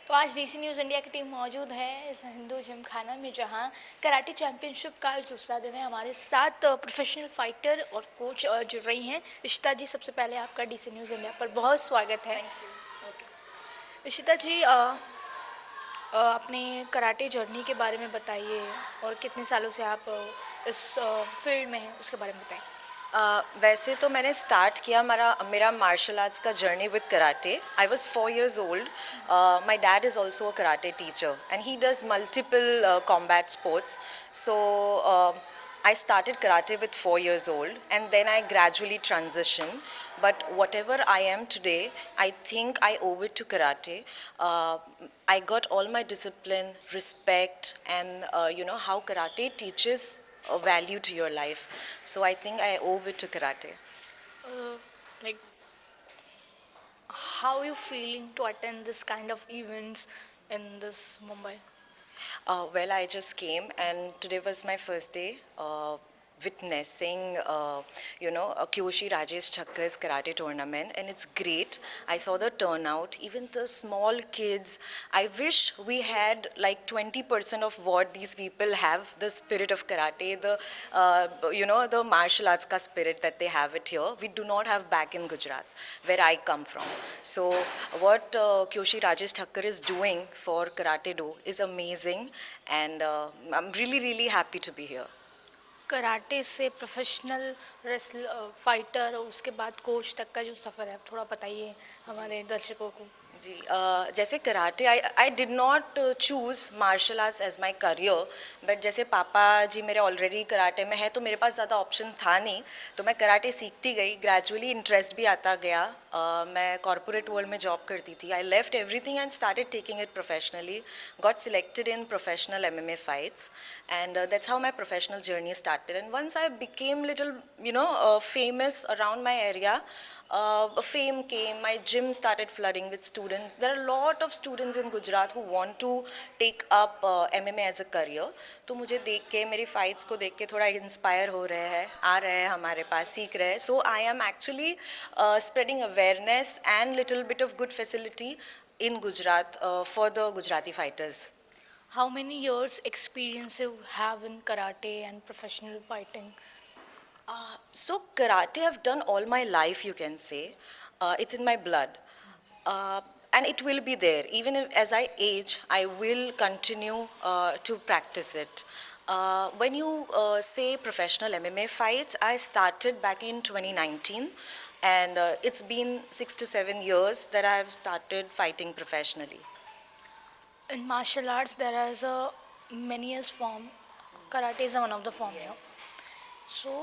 तो आज DC news India की टीम मौजूद है इस हिंदू जिम खाना में, जहां कराटे चैंपियनशिप का आज दूसरा दिन है। हमारे साथ प्रोफेशनल फाइटर और कोच जुड़ रही हैं। इशिता जी, सबसे पहले आपका डीसी न्यूज़ इंडिया पर बहुत स्वागत है। Thank you. इशिता जी, अपने कराटे जर्नी के बारे में बताइए और कितने सालों से आप इस फील्ड में हैं उसके बारे में बताएं। वैसे तो मैंने स्टार्ट किया मेरा मेरा मार्शल आर्ट्स का journey with karate. I was 4 years old. My dad is also a karate teacher and he does multiple combat sports. So I started karate with 4 years old and then I gradually transitioned. But whatever I am today, I think I owe it to karate. Uh, I got all my discipline, respect, and how karate teaches a value to your life. So I think I owe it to karate. Like, how are you feeling to attend this kind of events in this Mumbai? Well, I just came, and today was my first day witnessing, Kyoshi Rajesh Thakkar's karate tournament, and it's great. I saw the turnout, even the small kids. I wish we had like 20% of what these people have, the spirit of karate, the martial arts ka spirit that they have it here. We do not have back in Gujarat, where I come from. So what Kyoshi Rajesh Thakkar is doing for Karate Do is amazing, and I'm really, really happy to be here. Karate से professional wrestler fighter और उसके बाद coach तक का जो सफ़र है, आप थोड़ा बताइए हमारे दर्शकों को। जी, जैसे karate I did not choose martial arts as my career, but जैसे पापा जी मेरे ऑलरेडी कराटे में है तो मेरे पास ज़्यादा ऑप्शन था नहीं, तो मैं कराटे सीखती गई। ग्रेजुअली इंटरेस्ट भी आता गया। मैं कॉरपोरेट वर्ल्ड में जॉब करती थी। I left everything and started taking it professionally, got selected in professional MMA fights, and that's how my professional journey started. And once I became little famous around my area, fame came. My gym started flooding with students. There are a lot of students in Gujarat who want to take up MMA as a career. तो मुझे देख के, मेरी fights को देख के थोड़ा inspire हो रहे हैं, आ रहे हैं हमारे पास, सीख रहे हैं. So I am actually spreading awareness and little bit of good facility in Gujarat for the Gujarati fighters. How many years experience you have in karate and professional fighting? So karate I've done all my life, you can say. It's in my blood. And it will be there. Even if, as I age, I will continue to practice it. When you say professional MMA fights, I started back in 2019, and it's been 6 to 7 years that I've started fighting professionally. In martial arts, there is a manyest form. Karate is one of the form here. So,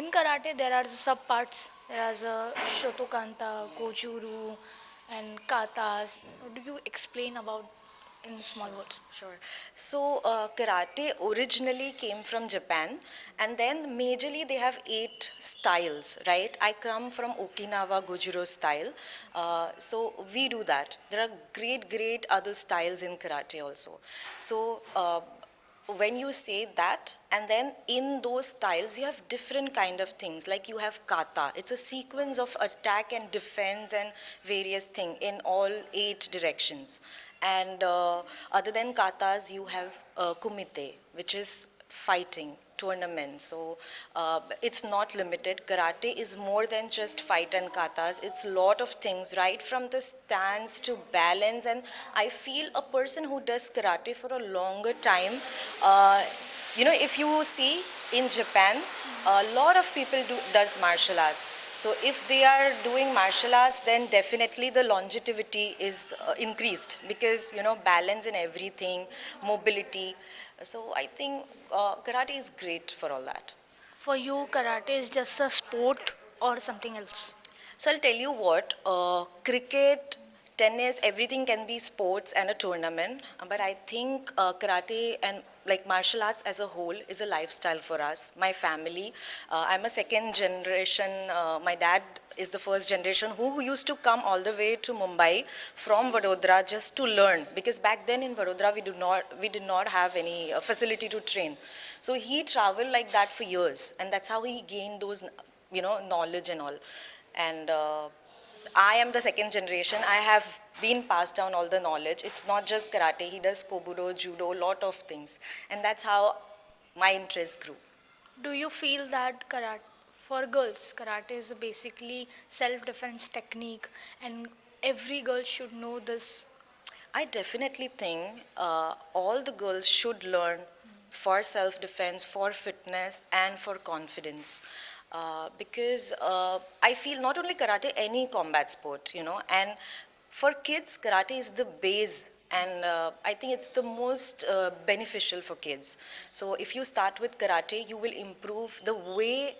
in karate, there are sub parts. There is a Shotokanta, Kojuru, and katas. What do you explain about in small words? Sure. So karate originally came from Japan, and then majorly they have 8 styles, right? I come from Okinawa Gojuro style, so we do that. There are great, great other styles in karate also. So when you say that, and then in those styles you have different kind of things, like you have kata. It's a sequence of attack and defense and various thing in all 8 directions. And other than katas, you have kumite, which is fighting tournament. So it's not limited. Karate is more than just fight and katas. It's a lot of things, right from the stance to balance. And I feel a person who does karate for a longer time, if you see in Japan, a lot of people does martial art. So if they are doing martial arts, then definitely the longevity is increased, because balance in everything, mobility. So I think karate is great for all that. For you, karate is just a sport or something else? So I'll tell you what, cricket, tennis, everything can be sports and a tournament. But I think karate and like martial arts as a whole is a lifestyle for us. My family, I'm a second generation. My dad is the first generation who used to come all the way to Mumbai from Vadodara just to learn, because back then in Vadodara we did not have any facility to train. So he traveled like that for years, and that's how he gained those knowledge and all. And I am the second generation. I have been passed down all the knowledge. It's not just karate. He does kobudo, judo, lot of things, and that's how my interest grew. Do you feel that karate, for girls, karate is basically self-defense technique and every girl should know this? I definitely think all the girls should learn for self-defense, for fitness, and for confidence. Because I feel not only karate, any combat sport, and for kids, karate is the base, and I think it's the most beneficial for kids. So if you start with karate, you will improve the way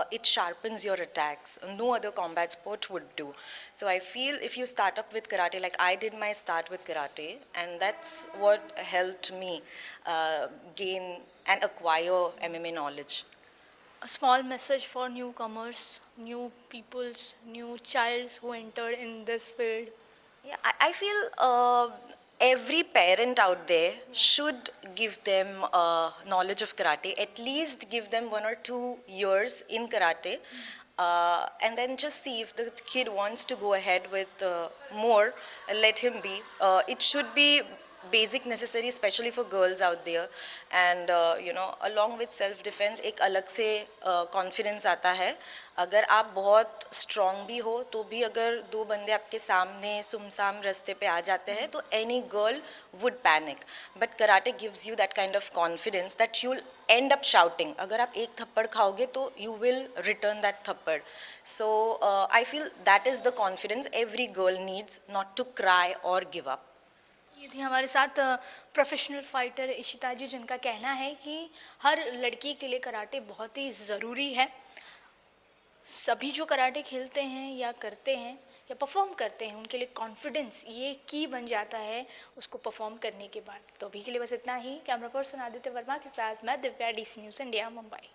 it sharpens your attacks. No other combat sport would do. So I feel if you start up with karate, like I did my start with karate, and that's what helped me gain and acquire MMA knowledge. A small message for newcomers, new peoples, new childs who entered in this field. Yeah, I feel every parent out there should give them knowledge of karate, at least give them 1 or 2 years in karate, and then just see if the kid wants to go ahead with more, let him be. It should be basic necessary, especially for girls out there, and along with self defense एक अलग से confidence आता है. अगर आप बहुत strong भी हो तो भी अगर दो बंदे आपके सामने सुमसाम रास्ते पे आ जाते हैं तो any girl would panic, but karate gives you that kind of confidence that you'll end up shouting. अगर आप एक थप्पड़ खाओगे तो you will return that थप्पड़. So I feel that is the confidence every girl needs, not to cry or give up. ये थी हमारे साथ प्रोफेशनल फाइटर इशिता जी, जिनका कहना है कि हर लड़की के लिए कराटे बहुत ही ज़रूरी है. सभी जो कराटे खेलते हैं या करते हैं या परफॉर्म करते हैं उनके लिए कॉन्फिडेंस ये की बन जाता है उसको परफॉर्म करने के बाद. तो अभी के लिए बस इतना ही. कैमरा पर्सन आदित्य वर्मा के साथ मैं Divya, DC news India, Mumbai.